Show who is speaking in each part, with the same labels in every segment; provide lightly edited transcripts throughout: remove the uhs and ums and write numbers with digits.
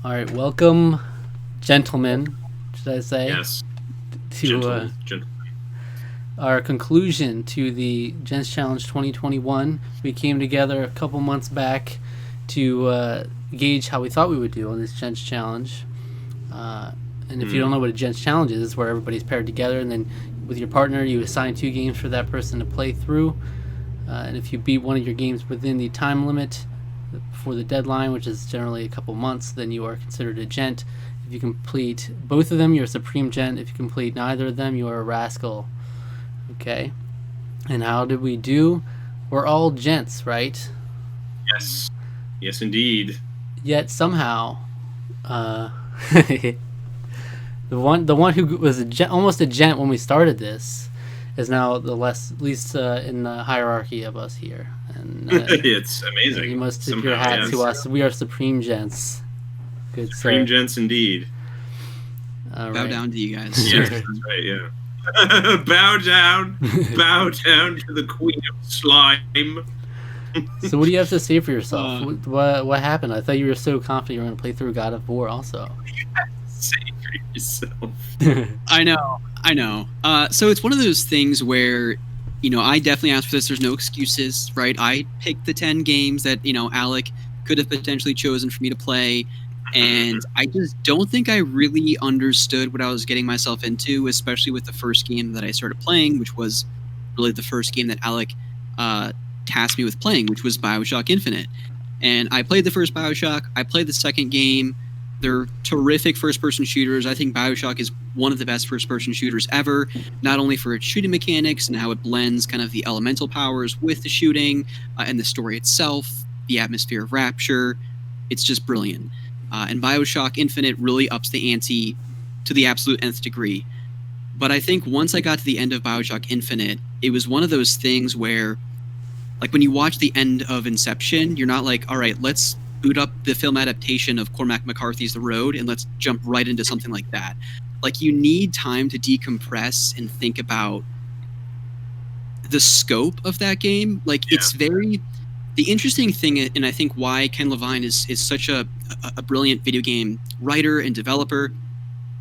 Speaker 1: All right, welcome, gentlemen, should I say,
Speaker 2: Yes,
Speaker 1: to
Speaker 2: gentle.
Speaker 1: our conclusion to the Gents Challenge 2021. We came together a couple months back to gauge how we thought we would do on this Gents Challenge. And if you don't know what a Gents Challenge is, it's where everybody's paired together, and then with your partner, you assign 2 games for that person to play through. And if you beat one of your games within the time limit before the deadline, which is generally a couple months, then you are considered a gent. If you complete both of them, you're a supreme gent. If you complete neither of them, you are a rascal. Okay. And how did we do? We're all gents, right?
Speaker 2: Yes, yes, indeed.
Speaker 1: Yet somehow, the one who was almost a gent when we started this is now the least in the hierarchy of us here. And
Speaker 2: It's amazing.
Speaker 1: you must tip your hat to us. We are supreme gents. Good
Speaker 2: Supreme
Speaker 1: sir.
Speaker 2: gents indeed.
Speaker 1: All
Speaker 3: Bow
Speaker 1: right.
Speaker 3: down to you guys.
Speaker 2: Yes, that's right. Yeah. bow down to the queen of slime.
Speaker 1: So what do you have to say for yourself?
Speaker 3: Uh,
Speaker 1: What happened? I thought you were so confident you were going to play through God of War also.
Speaker 2: Say for yourself.
Speaker 3: I know. So it's one of those things where, I definitely asked for this. There's no excuses, right? I picked the 10 games that, Alec could have potentially chosen for me to play. And I just don't think I really understood what I was getting myself into, especially with the first game that I started playing, which was really the first game that Alec tasked me with playing, which was BioShock Infinite. And I played the first BioShock. I played the second game. They're terrific first-person shooters. I think BioShock is one of the best first-person shooters ever, not only for its shooting mechanics and how it blends kind of the elemental powers with the shooting and the story itself, the atmosphere of Rapture. It's just brilliant. And BioShock Infinite really ups the ante to the absolute nth degree. But I think once I got to the end of BioShock Infinite, it was one of those things where, like when you watch the end of Inception, you're not like, all right, let's boot up the film adaptation of Cormac McCarthy's The Road and let's jump right into something like that. Like you need time to decompress and think about the scope of that game. Like it's very... The interesting thing, and I think why Ken Levine is such a brilliant video game writer and developer,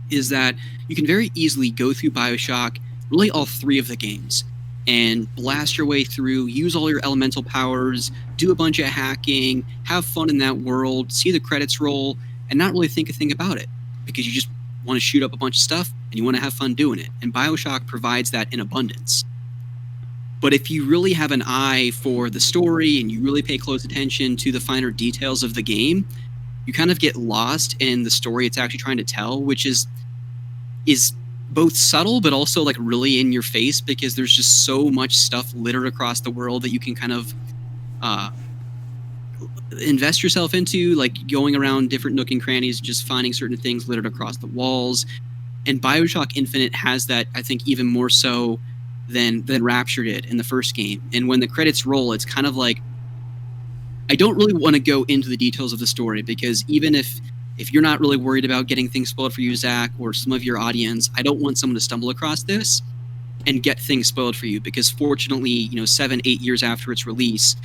Speaker 3: is that you can very easily go through BioShock, really all 3 of the games, and blast your way through, use all your elemental powers, do a bunch of hacking, have fun in that world, see the credits roll, and not really think a thing about it, because you just want to shoot up a bunch of stuff, and you want to have fun doing it. And BioShock provides that in abundance. But if you really have an eye for the story and you really pay close attention to the finer details of the game, you kind of get lost in the story it's actually trying to tell, which is both subtle but also like really in your face, because there's just so much stuff littered across the world that you can kind of invest yourself into, like going around different nook and crannies, just finding certain things littered across the walls. And BioShock Infinite has that, I think, even more so than Rapture did in the first game. And when the credits roll, it's kind of like, I don't really want to go into the details of the story, because even if you're not really worried about getting things spoiled for you, Zach, or some of your audience, I don't want someone to stumble across this and get things spoiled for you, because fortunately, 7-8 years after its release,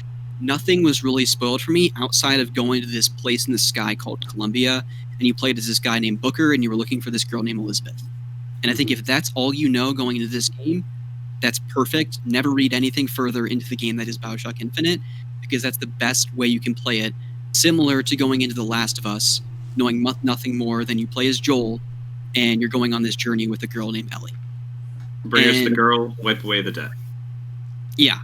Speaker 3: nothing was really spoiled for me outside of going to this place in the sky called Columbia, and you played as this guy named Booker, and you were looking for this girl named Elizabeth. And I think if that's all you know going into this game, that's perfect. Never read anything further into the game that is BioShock Infinite, because that's the best way you can play it. Similar to going into The Last of Us, knowing nothing more than you play as Joel, and you're going on this journey with a girl named Ellie.
Speaker 2: Bring us the girl, wipe away the death.
Speaker 3: Yeah,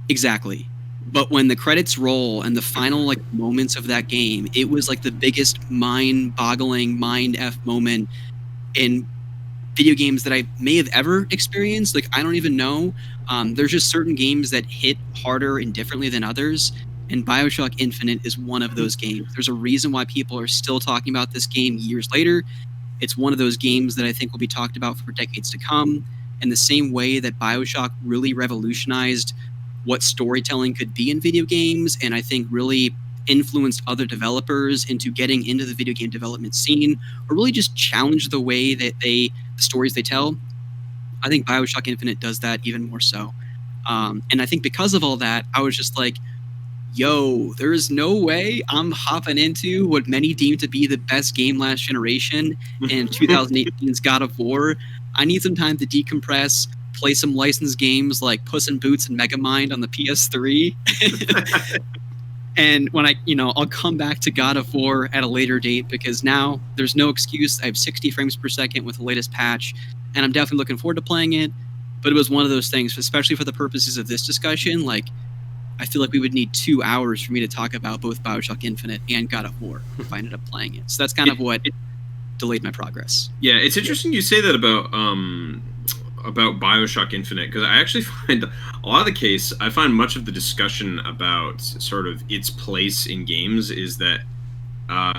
Speaker 3: exactly. But when the credits roll and the final moments of that game, it was like the biggest mind-boggling, mind-F moment in video games that I may have ever experienced. Like, I don't even know. There's just certain games that hit harder and differently than others, and BioShock Infinite is one of those games. There's a reason why people are still talking about this game years later. It's one of those games that I think will be talked about for decades to come, in the same way that BioShock really revolutionized what storytelling could be in video games, and I think really influenced other developers into getting into the video game development scene, or really just challenged the way that the stories they tell. I think BioShock Infinite does that even more so. And I think because of all that, I was just like, yo, there is no way I'm hopping into what many deem to be the best game last generation in 2018's God of War. I need some time to decompress, play some licensed games like Puss in Boots and Megamind on the PS3. And when I'll come back to God of War at a later date, because now there's no excuse. I have 60 frames per second with the latest patch, and I'm definitely looking forward to playing it. But it was one of those things, especially for the purposes of this discussion, like, I feel like we would need 2 hours for me to talk about both BioShock Infinite and God of War if I ended up playing it. So that's kind of what delayed my progress.
Speaker 2: Yeah, it's interesting you say that about BioShock Infinite, because I actually find a lot of the case, I find much of the discussion about sort of its place in games is that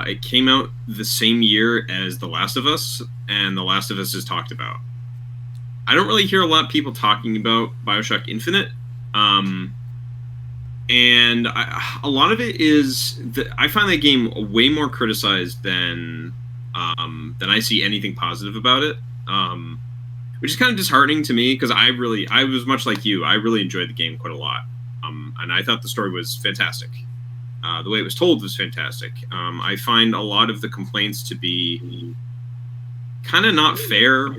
Speaker 2: it came out the same year as The Last of Us, and The Last of Us is talked about. I don't really hear a lot of people talking about BioShock Infinite, and a lot of it is that I find that game way more criticized than I see anything positive about it. Which is kind of disheartening to me, because I was much like you. I really enjoyed the game quite a lot, and I thought the story was fantastic. The way it was told was fantastic. I find a lot of the complaints to be kind of not fair,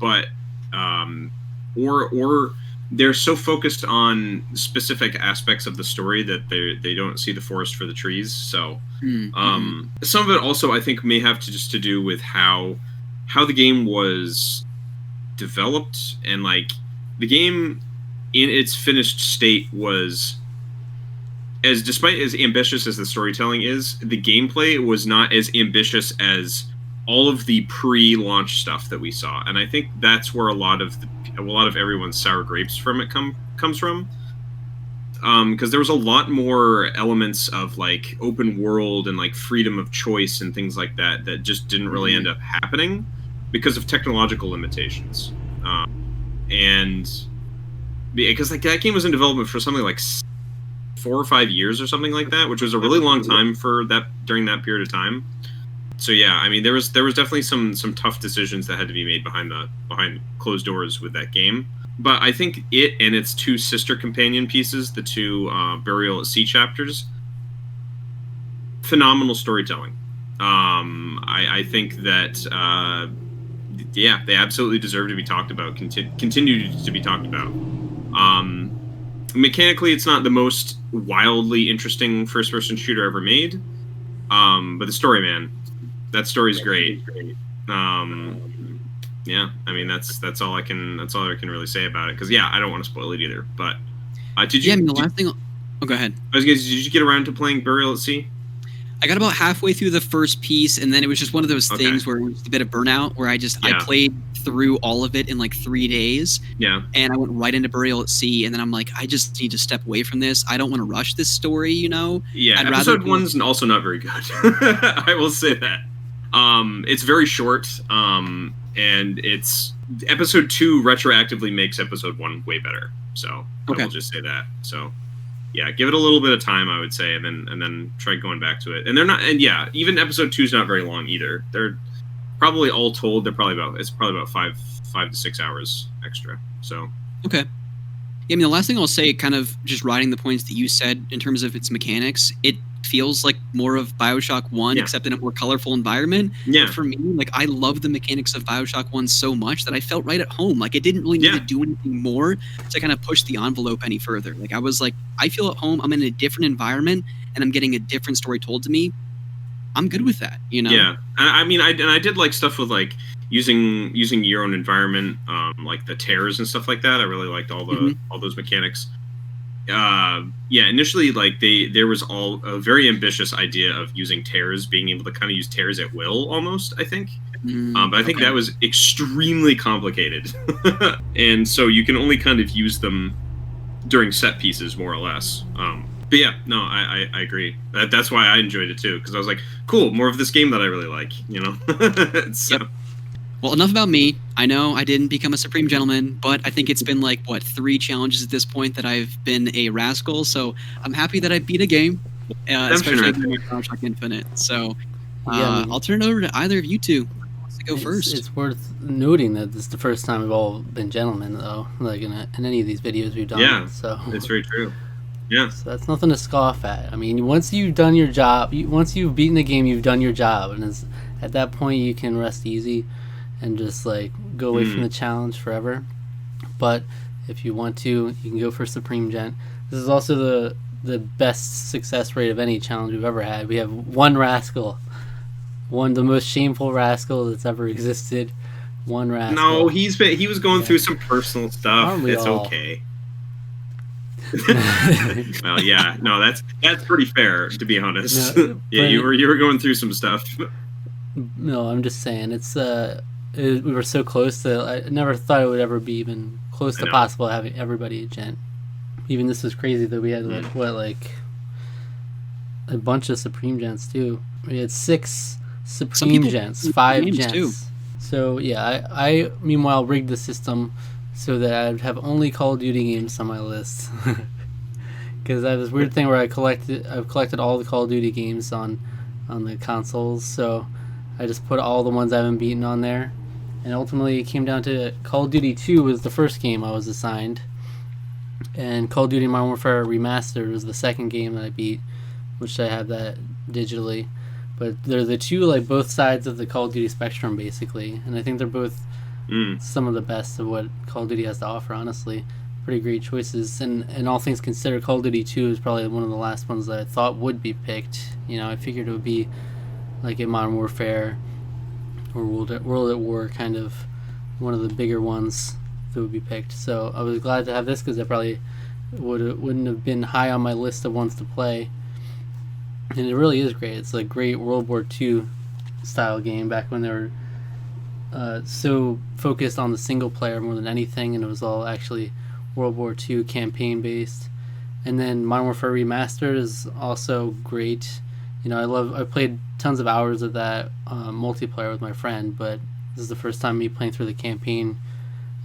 Speaker 2: but or they're so focused on specific aspects of the story that they don't see the forest for the trees. So some of it also, I think, may have to do with how the game was developed, and like the game in its finished state was, as despite as ambitious as the storytelling is, the gameplay was not as ambitious as all of the pre-launch stuff that we saw. And I think that's where a lot of everyone's sour grapes from it comes from. Because there was a lot more elements of like open world and like freedom of choice and things like that just didn't really end up happening because of technological limitations. And because like that game was in development for something like 4 or 5 years or something like that, which was a really long time for that during that period of time. So yeah, I mean there was definitely some tough decisions that had to be made behind closed doors with that game. But I think it and its 2 sister companion pieces, the 2 Burial at Sea chapters, phenomenal storytelling. I think that they absolutely deserve to be talked about, continue to be talked about. Mechanically, it's not the most wildly interesting first-person shooter ever made, but the story, man, that story's great. Yeah, I mean that's all I can really say about it, because I don't want to spoil it either. But did you?
Speaker 3: Yeah, I mean, the last thing. Oh, go ahead.
Speaker 2: Did you get around to playing Burial at Sea?
Speaker 3: I got about halfway through the first piece, and then it was just one of those things where it was a bit of burnout, where I played through all of it in like 3 days. Yeah. And I went right into Burial at Sea, and then I'm like, I just need to step away from this. I don't want to rush this story, Yeah.
Speaker 2: I'd episode 1's also not very good. I will say that. It's very short, and it's episode 2 retroactively makes episode 1 way better. So I will just say that. So. Yeah, give it a little bit of time, I would say, and then try going back to it. And they're not, and even episode 2 is not very long either. They're probably all told, it's probably about 5 to 6 hours extra. So
Speaker 3: okay. Yeah, I mean, the last thing I'll say, kind of just riding the points that you said in terms of its mechanics, it feels like more of BioShock 1, except in a more colorful environment. Yeah. But for me, like, I love the mechanics of BioShock 1 so much that I felt right at home. Like, it didn't really need to do anything more to kind of push the envelope any further. Like, I was like, I feel at home. I'm in a different environment, and I'm getting a different story told to me. I'm good with that,
Speaker 2: Yeah. I mean, I did like stuff with, like, using your own environment, like the tears and stuff like that. I really liked all those mechanics. Initially, like there was a very ambitious idea of using tears, being able to kind of use tears at will, almost. I think, but I think that was extremely complicated, and so you can only kind of use them during set pieces, more or less. But yeah, no, I agree. That's why I enjoyed it too, because I was like, cool, more of this game that I really like, So.
Speaker 3: Yep. Well, enough about me. I know I didn't become a Supreme Gentleman, but I think it's been like, 3 challenges at this point that I've been a rascal. So I'm happy that I beat a game, especially BioShock Infinite. So I'll turn it over to either of you two who wants to go first.
Speaker 1: It's worth noting that this is the first time we've all been gentlemen, though, like in any of these videos we've done.
Speaker 2: Yeah,
Speaker 1: so
Speaker 2: it's very true. Yeah.
Speaker 1: So that's nothing to scoff at. I mean, once you've done your job, once you've beaten the game, you've done your job, and at that point you can rest easy and just like go away from the challenge forever. But if you want to, you can go for Supreme Gent. This is also the best success rate of any challenge we've ever had. We have one rascal, the most shameful rascal that's ever existed. One rascal.
Speaker 2: No, he was going through some personal stuff.
Speaker 1: Aren't we
Speaker 2: It's
Speaker 1: all?
Speaker 2: okay. Well, yeah, no, that's pretty fair, to be honest.
Speaker 1: No,
Speaker 2: yeah, you were going through some stuff.
Speaker 1: No, I'm just saying we were so close that I never thought it would ever be even close to possible having everybody a gent. Even this was crazy that we had like a bunch of Supreme Gents too. We had 6 Supreme Gents, 5 Gents. Too. So yeah, I meanwhile rigged the system so that I'd have only Call of Duty games on my list. Because I have this weird thing where I've collected all the Call of Duty games on the consoles, so I just put all the ones I haven't beaten on there. And ultimately it came down to Call of Duty 2 was the first game I was assigned. And Call of Duty Modern Warfare Remastered was the second game that I beat, which I have that digitally. But they're the two, like, both sides of the Call of Duty spectrum, basically. And I think they're both some of the best of what Call of Duty has to offer, honestly. Pretty great choices. And all things considered, Call of Duty 2 is probably one of the last ones that I thought would be picked. You know, I figured it would be like a Modern Warfare or World at War kind of one of the bigger ones that would be picked. So I was glad to have this because it probably wouldn't have been high on my list of ones to play. And it really is great. It's a great World War II style game back when they were so focused on the single player more than anything, and it was all actually World War II campaign based. And then Modern Warfare Remastered is also great. You know, I played tons of hours of that multiplayer with my friend, but this is the first time me playing through the campaign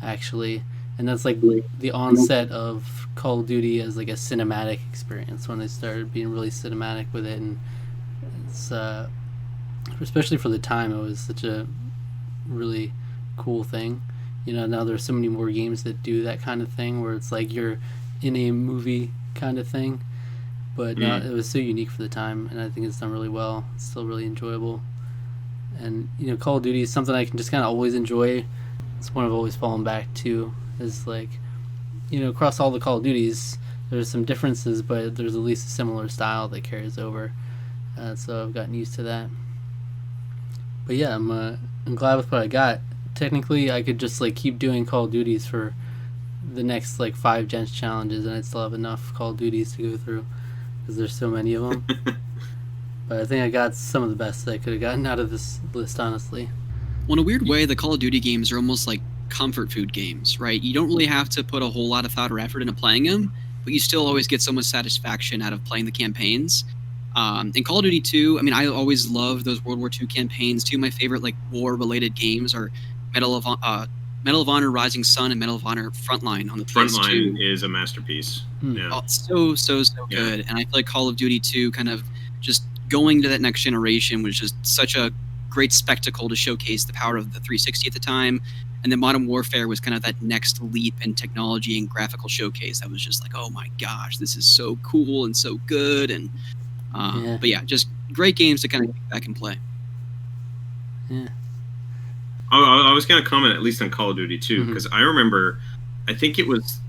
Speaker 1: actually, and that's like the onset of Call of Duty as like a cinematic experience when they started being really cinematic with it. And it's especially for the time, it was such a really cool thing. You know, now there's so many more games that do that kind of thing where it's like you're in a movie kind of thing, but no, it was so unique for the time, and I think it's done really well. It's still really enjoyable. And you know, Call of Duty is something I can just kind of always enjoy. It's one I've always fallen back to. Is like, you know, across all the Call of Duties, there's some differences, but there's at least a similar style that carries over. So I've gotten used to that. But yeah, I'm glad with what I got. Technically, I could just like keep doing Call of Duties for the next like 5 Gents challenges, and I'd still have enough Call of Duties to go through because there's so many of them. But I think I got some of the best that I could have gotten out of this list, honestly.
Speaker 3: Well, in a weird way, the Call of Duty games are almost like comfort food games, right? You don't really have to put a whole lot of thought or effort into playing them, but you still always get so much satisfaction out of playing the campaigns. In Call of Duty 2, I mean, I always love those World War II campaigns. 2 of my favorite like war-related games are Medal of Honor Rising Sun and Medal of Honor Frontline on the PS2.
Speaker 2: Frontline is a masterpiece. Yeah.
Speaker 3: Oh, so good. And I feel like Call of Duty 2 kind of just going to that next generation was just such a great spectacle to showcase the power of the 360 at the time. And then Modern Warfare was kind of that next leap in technology and graphical showcase that was just like, oh my gosh, this is so cool and so good. And but yeah, just great games to kind of get back and play.
Speaker 1: Yeah.
Speaker 2: I was going to comment at least on Call of Duty 2 because I remember, I think it was,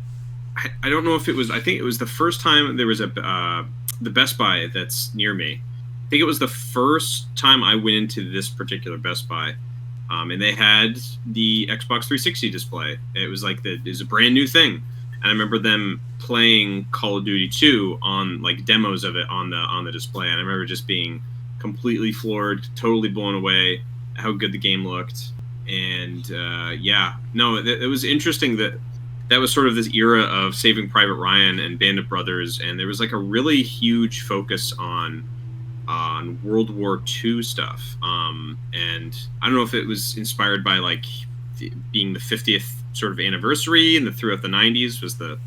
Speaker 2: I don't know if it was, I think it was the first time there was the Best Buy that's near me. I think it was the first time I went into this particular Best Buy. And they had the Xbox 360 display. It was like it was a brand new thing, and I remember them playing Call of Duty 2 on like demos of it on the display, and I remember just being completely floored, totally blown away how good the game looked. And it was interesting that was sort of this era of Saving Private Ryan and Band of Brothers, and there was like a really huge focus on World War II stuff. And I don't know if it was inspired by like being the 50th sort of anniversary and throughout the 90s was the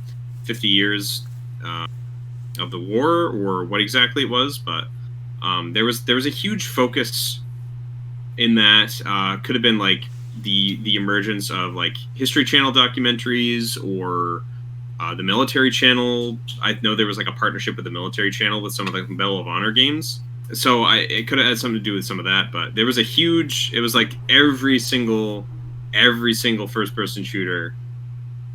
Speaker 2: 50 years of the war, or what exactly it was. But there was a huge focus in that. Could have been like the emergence of like History Channel documentaries or The military channel, I know there was like a partnership with the military channel with some of the Medal of Honor games. So it could have had something to do with some of that, but there was it was like every single first-person shooter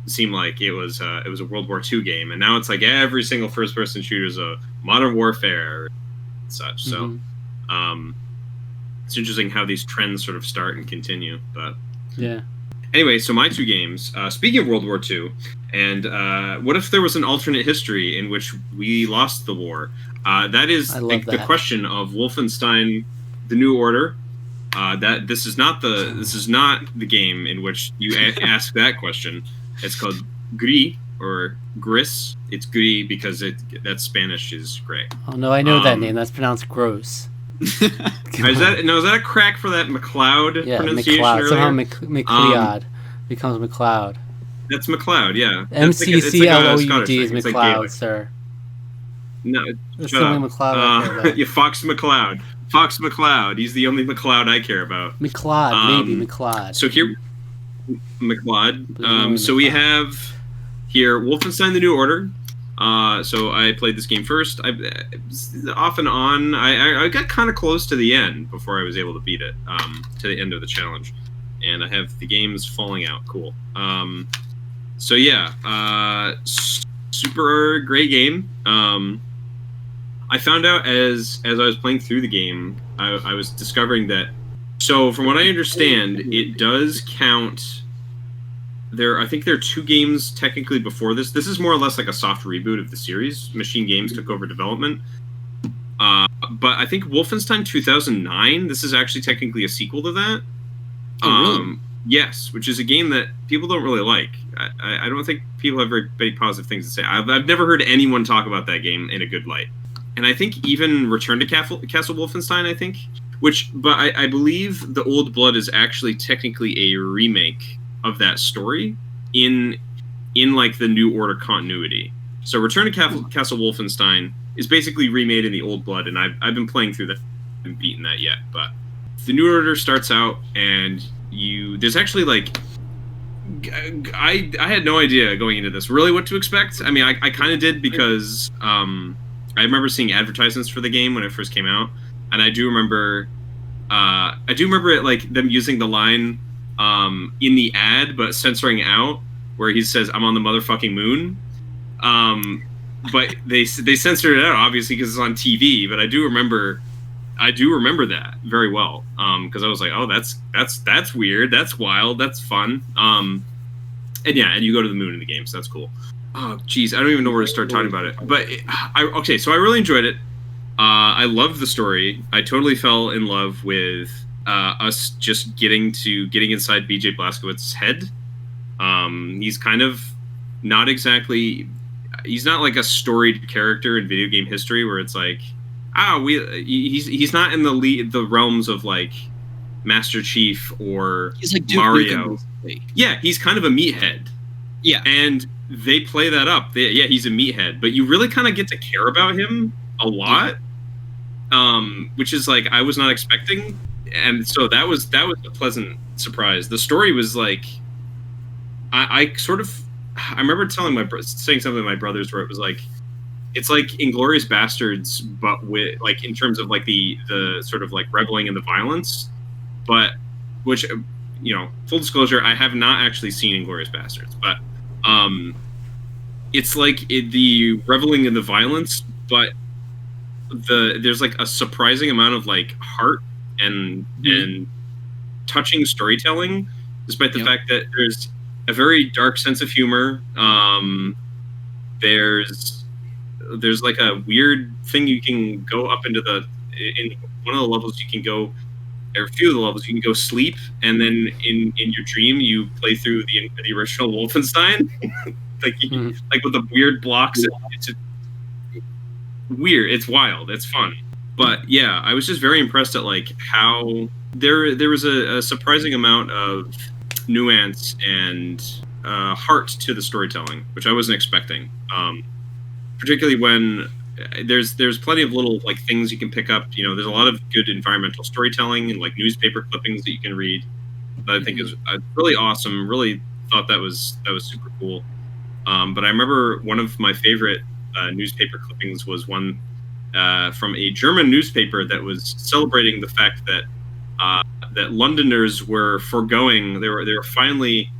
Speaker 2: seemed like it was a World War II game, and now it's like every single first-person shooter is a Modern Warfare and such. So it's interesting how these trends sort of start and continue. But
Speaker 1: yeah.
Speaker 2: Anyway, so my two games. Speaking of World War II, and what if there was an alternate history in which we lost the war? That is the question of Wolfenstein: The New Order. That this is not the game in which you ask that question. It's called Gris or Gris. It's Gris because that Spanish is gray.
Speaker 1: Oh no, I know that name. That's pronounced gross.
Speaker 2: Is that a crack for that McLeod pronunciation?
Speaker 1: McLeod.
Speaker 2: Earlier?
Speaker 1: Somehow McLeod becomes McLeod.
Speaker 2: That's McLeod, yeah.
Speaker 1: McCloud is McLeod, sir.
Speaker 2: No,
Speaker 1: that's the only McLeod I care about.
Speaker 2: Yeah, Fox McLeod. Fox McLeod. He's the only McLeod I care about.
Speaker 1: McLeod, maybe McLeod.
Speaker 2: So here, McLeod. So we have here Wolfenstein: The New Order. So I played this game first. Off and on. I got kind of close to the end before I was able to beat it. To the end of the challenge, and I have the games falling out. Cool. So yeah, super great game. I found out as I was playing through the game, I was discovering that. So from what I understand, it does count. I think there are two games technically before this. This is more or less like a soft reboot of the series. Machine Games took over development. But I think Wolfenstein 2009, this is actually technically a sequel to that.
Speaker 3: Oh, really?
Speaker 2: Yes, which is a game that people don't really like. I don't think people have very many positive things to say. I've never heard anyone talk about that game in a good light. And I think even Return to Castle Wolfenstein, I think, but I believe The Old Blood is actually technically a remake of that story in like the New Order continuity. So Return to Castle Wolfenstein is basically remade in The Old Blood, and I've been playing through that. I haven't beaten that yet, but the New Order starts out, and there's actually like I had no idea going into this really what to expect. I mean, I kind of did because I remember seeing advertisements for the game when it first came out, and I do remember it like them using the line in the ad, but censoring out where he says, "I'm on the motherfucking moon." But they censored it out obviously because it's on TV. But I do remember that very well because I was like, "Oh, that's weird. That's wild. That's fun." And you go to the moon in the game, so that's cool. Oh, geez, I don't even know where to start talking about it. But so I really enjoyed it. I loved the story. I totally fell in love with us just getting inside BJ Blazkowicz's head. He's kind of not exactly. He's not like a storied character in video game history where it's like, he's not in the realms of like Master Chief or
Speaker 3: he's like Duke
Speaker 2: Mario.
Speaker 3: Nukem.
Speaker 2: Yeah, he's kind of a meathead.
Speaker 3: Yeah,
Speaker 2: and they play that up. He's a meathead, but you really kind of get to care about him a lot, which is like I was not expecting, and so that was a pleasant surprise. The story was like, I remember saying something to my brothers where it was like, it's like Inglourious Bastards, but with like in terms of like the sort of like reveling in the violence, but which full disclosure, I have not actually seen Inglourious Bastards, but it's like the reveling in the violence, but there's like a surprising amount of like heart and touching storytelling, despite the fact that there's a very dark sense of humor. There's like a weird thing you can go up into in one of the levels you can go, or a few of the levels you can go sleep, and then in your dream you play through the original Wolfenstein, like with the weird blocks. It's just weird. It's wild. It's fun. But yeah, I was just very impressed at like how there was a surprising amount of nuance and heart to the storytelling, which I wasn't expecting. Particularly when there's plenty of little like things you can pick up. There's a lot of good environmental storytelling and like newspaper clippings that you can read that I think is really awesome. Really thought that was super cool. But I remember one of my favorite newspaper clippings was one from a German newspaper that was celebrating the fact that that Londoners were foregoing. They were finally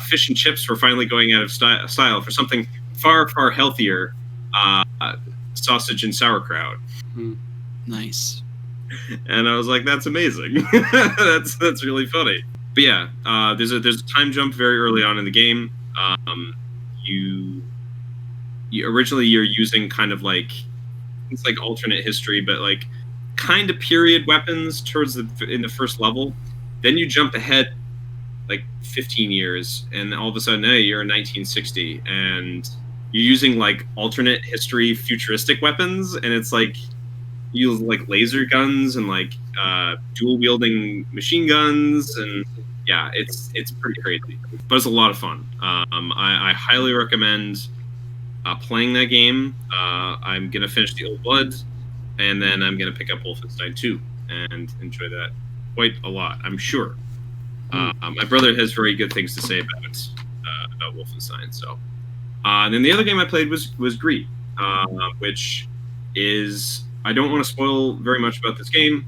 Speaker 2: fish and chips were finally going out of style for something far healthier, sausage and sauerkraut.
Speaker 3: Nice.
Speaker 2: And I was like, that's amazing. that's really funny. But yeah, there's a time jump very early on in the game. You originally you're using kind of like, it's like alternate history, but like kind of period weapons in the first level. Then you jump ahead like 15 years, and all of a sudden, hey, you're in 1960, and you're using like alternate history futuristic weapons, and it's like you use like laser guns and like dual wielding machine guns, and yeah, it's pretty crazy, but it's a lot of fun. I highly recommend playing that game. I'm gonna finish the Old Blood, and then I'm gonna pick up Wolfenstein 2 and enjoy that quite a lot, I'm sure. My brother has very good things to say about Wolfenstein. So, and then the other game I played was Grief, which is, I don't want to spoil very much about this game.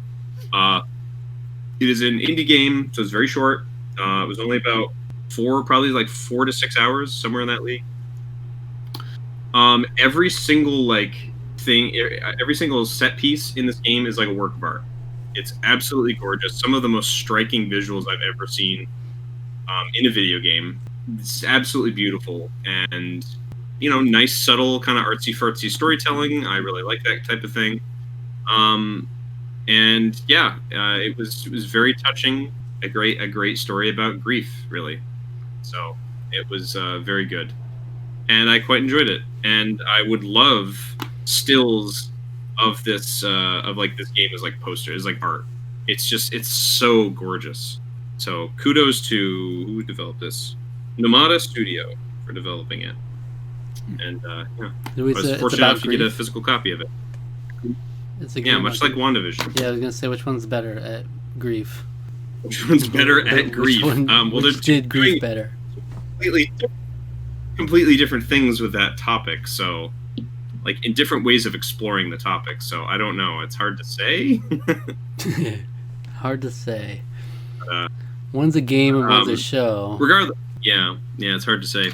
Speaker 2: It is an indie game, so it's very short. It was only about 4 to 6 hours, somewhere in that league. Every single like thing, every single set piece in this game is like a work of art. It's absolutely gorgeous. Some of the most striking visuals I've ever seen in a video game. It's absolutely beautiful, and nice, subtle, kind of artsy-fartsy storytelling. I really like that type of thing. And yeah, it was very touching. A great story about grief, really. So it was very good, and I quite enjoyed it. And I would love stills of this this game as like posters, like art. It's so gorgeous. So kudos to who developed this, Nomada Studio, for developing it. And yeah, I was fortunate enough to get a physical copy of it.
Speaker 1: It's a game
Speaker 2: much like WandaVision.
Speaker 1: Yeah, I was gonna say, which one's better at grief?
Speaker 2: Which one's better at grief?
Speaker 1: Which did grief better?
Speaker 2: Completely different things with that topic. So, like, in different ways of exploring the topic. So I don't know. It's hard to say.
Speaker 1: Hard to say. One's a game and one's a show.
Speaker 2: Regardless, yeah, it's hard to say.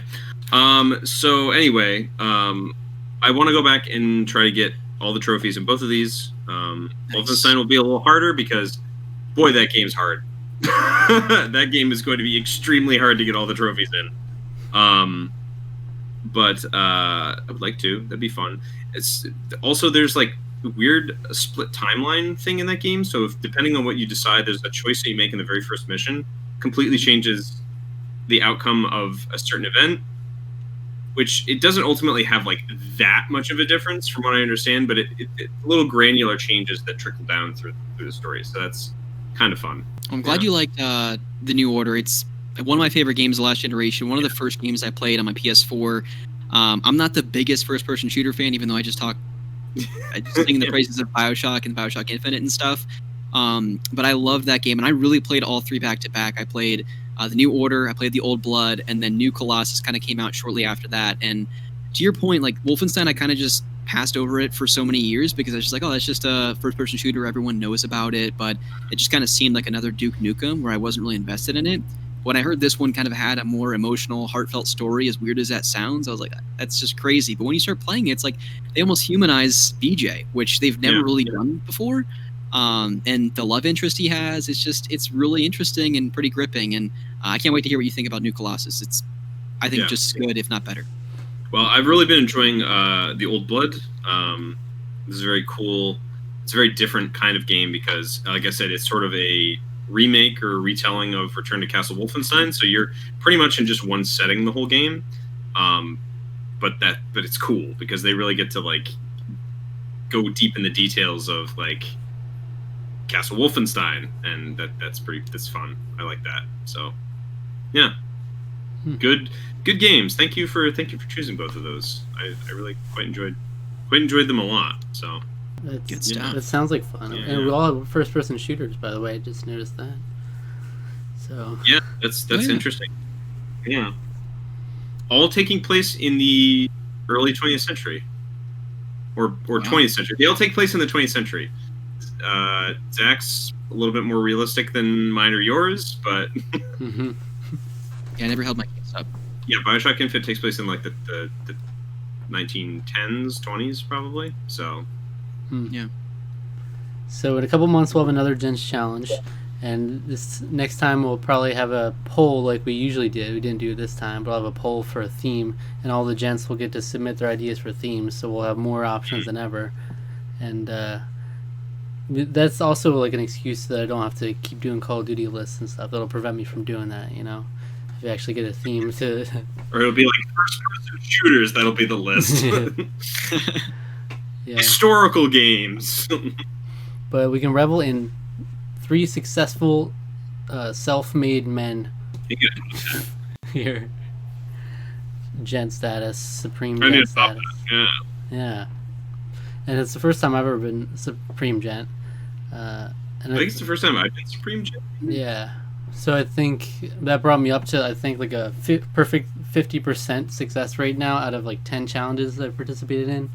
Speaker 2: So anyway, I want to go back and try to get all the trophies in both of these. Nice. Wolfenstein will be a little harder because, boy, that game's hard. That game is going to be extremely hard to get all the trophies in. But I would like to. That'd be fun. It's also, there's like a weird split timeline thing in that game. So depending on what you decide, there's a choice that you make in the very first mission completely changes the outcome of a certain event, which it doesn't ultimately have like that much of a difference from what I understand, but it little granular changes that trickle down through the story. So that's kind of fun.
Speaker 3: I'm glad you liked The New Order. It's one of my favorite games of the last generation. One of the first games I played on my PS4. I'm not the biggest first-person shooter fan, even though I just sing the praises of BioShock and BioShock Infinite and stuff. But I loved that game, and I really played all 3 back-to-back. I played The New Order, I played The Old Blood, and then New Colossus kind of came out shortly after that. And to your point, like Wolfenstein, I kind of just passed over it for so many years because I was just like, oh, that's just a first-person shooter. Everyone knows about it, but it just kind of seemed like another Duke Nukem where I wasn't really invested in it. When I heard this one kind of had a more emotional, heartfelt story, as weird as that sounds, I was like, that's just crazy. But when you start playing it, it's like they almost humanize BJ, which they've never really done before. And the love interest he has, it's really interesting and pretty gripping. And I can't wait to hear what you think about New Colossus. It's, I think, just as good, if not better.
Speaker 2: Well, I've really been enjoying The Old Blood. This is very cool. It's a very different kind of game because, like I said, it's sort of a remake or retelling of Return to Castle Wolfenstein. So you're pretty much in just one setting the whole game. But it's cool because they really get to like go deep in the details of like Castle Wolfenstein, and that's fun. I like that. So yeah, good games. Thank you for choosing both of those. I really quite enjoyed them a lot. So
Speaker 3: good stuff.
Speaker 1: It sounds like fun. And we all have first-person shooters, by the way. I just noticed that. So
Speaker 2: yeah, that's interesting. Yeah. all taking place in the early 20th century, or 20th century. They all take place in the 20th century. Zach's a little bit more realistic than mine or yours, but
Speaker 1: Mm-hmm.
Speaker 3: Yeah, I never held my case up.
Speaker 2: yeah, Bioshock Infinite takes place in like the 1910s, 20s probably. So
Speaker 3: Yeah.
Speaker 1: So in a couple months we'll have another Gents challenge, and this next time we'll probably have a poll like we usually did. We didn't do it this time, but we'll have a poll for a theme, and all the Gents will get to submit their ideas for themes. So we'll have more options than ever, and that's also like an excuse that I don't have to keep doing Call of Duty lists and stuff. That'll prevent me from doing that. You know, if you actually get a theme to.
Speaker 2: or it'll be like first-person shooters. That'll be the list.
Speaker 1: Yeah.
Speaker 2: Historical games.
Speaker 1: But we can revel in 3 successful self-made men here. Gent status, supreme
Speaker 2: I need
Speaker 1: gent
Speaker 2: to stop
Speaker 1: status.
Speaker 2: that. Yeah.
Speaker 1: Yeah. And it's the first time I've ever been supreme gent. And
Speaker 2: I think it's the first time I've been Supreme Gen.
Speaker 1: yeah. So I think that brought me up to, I think, like a perfect 50% success rate now out of like 10 challenges that I participated in.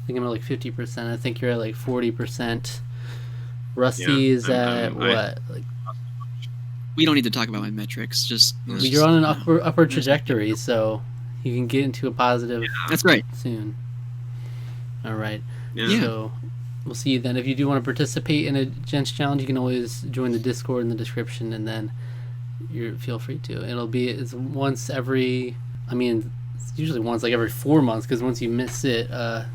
Speaker 1: I think I'm at like 50%. I think you're at like 40%. Rusty is at what? Like,
Speaker 3: We don't need to talk about my metrics. Just
Speaker 1: you're on an upward trajectory, so you can get into a positive
Speaker 3: That's right.
Speaker 1: soon. All right.
Speaker 2: Yeah.
Speaker 1: So we'll see you then. If you do want to participate in a Gents challenge, you can always join the Discord in the description, and then you feel free to. It's once every. I mean, it's usually once like every 4 months, because once you miss it,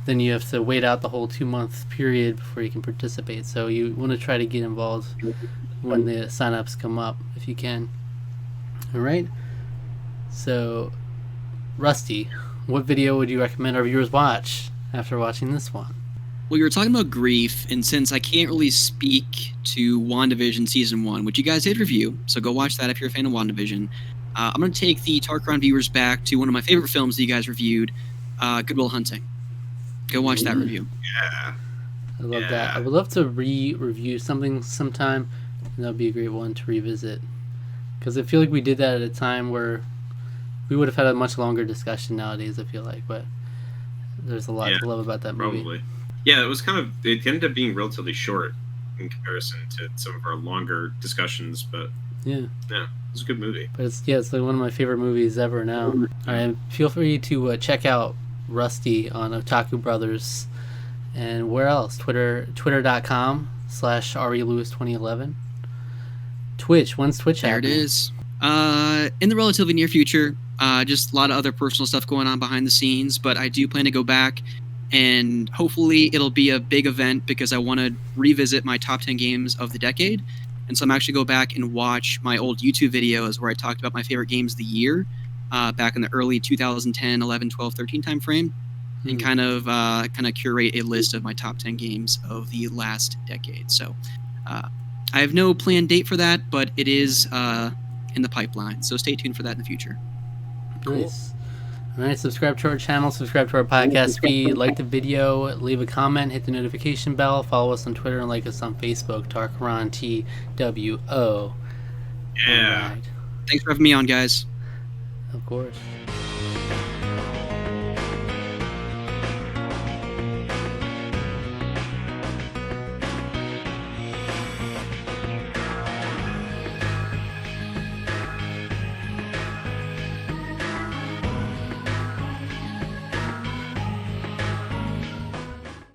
Speaker 1: then you have to wait out the whole 2-month period before you can participate. So you want to try to get involved when the sign-ups come up if you can. All right. So, Rusty, what video would you recommend our viewers watch after watching this one?
Speaker 3: Well, you were talking about grief, and since I can't really speak to WandaVision Season 1, which you guys did review, so go watch that if you're a fan of WandaVision, I'm going to take the Tarqaron viewers back to one of my favorite films that you guys reviewed, Good Will Hunting. Go watch that review.
Speaker 2: Yeah.
Speaker 1: I love that. I would love to review something sometime, and that would be a great one to revisit. Because I feel like we did that at a time where we would have had a much longer discussion nowadays, I feel like, but there's a lot to love about that movie.
Speaker 2: Probably. Yeah, it ended up being relatively short in comparison to some of our longer discussions, but
Speaker 1: Yeah.
Speaker 2: it's a good movie.
Speaker 1: But it's like one of my favorite movies ever now. All right, feel free to check out Rusty on Otaku Brothers, and where else? Twitter.com/ReLewis2011. Twitch. When's Twitch
Speaker 3: There
Speaker 1: happening?
Speaker 3: it is. In the relatively near future, just a lot of other personal stuff going on behind the scenes, but I do plan to go back, and hopefully it'll be a big event because I want to revisit my top 10 games of the decade. And so I'm actually go back and watch my old YouTube videos where I talked about my favorite games of the year back in the early 2010, 11, 12, 13 time frame, and kind of curate a list of my top 10 games of the last decade. So I have no planned date for that, but it is in the pipeline. So stay tuned for that in the future.
Speaker 1: Nice. All right, subscribe to our channel, subscribe to our podcast feed, like the video, leave a comment, hit the notification bell, follow us on Twitter, and like us on Facebook, Tarqaron TWO.
Speaker 2: Yeah.
Speaker 1: All right.
Speaker 3: Thanks for having me on, guys.
Speaker 1: Of course.